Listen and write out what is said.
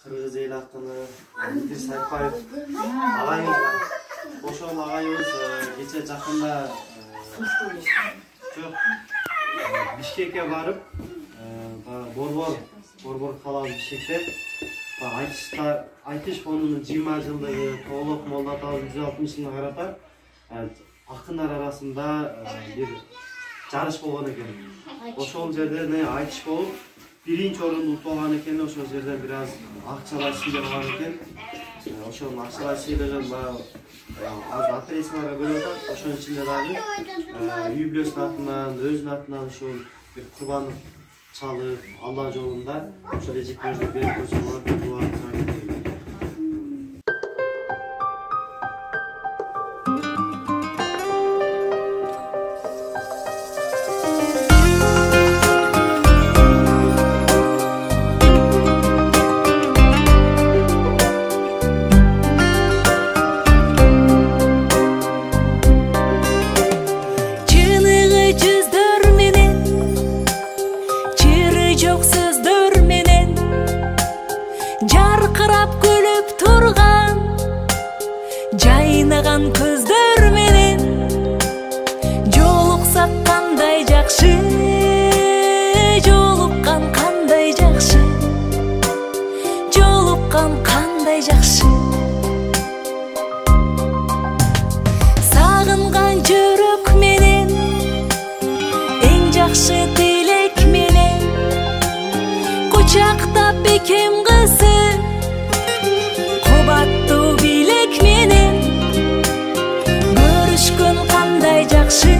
Kırgız el akını İdris Айтбаев ağayımız var. Ошол ağayımız geçe жақында Бишкекке барып, Борбор қаласы Бишкекте айтыш фонунун 20 жылдыгы толук Молда Таалдын 160-ына карата акындар арасында бир жарыш болгон экен. Ошол жерде айтыш болуп, биринчи орунду утуп алган экен. Ошол жерден бир аз акчалар сыйлап алган экен. Ошол акчалар сыйлаган аз атресиңарга бөлүп атат. Ошонун ичинде дагы үй бүлөсүнүн атынан, өзүнүн атынан ушул бир курбандык чалып, Алла жолунда ошол эжектерди берип койсоңор деп дуа кылат. Жайнаган көздөр менен жолуксак кандай жакшы, жолуккан кандай жакшы, жолуккан кандай жакшы. Сагынган жүрөк менен эң жакшы тилек менен кучактап бекем кызы кубаттуу билек менен көрүшкөн кандай жакшы.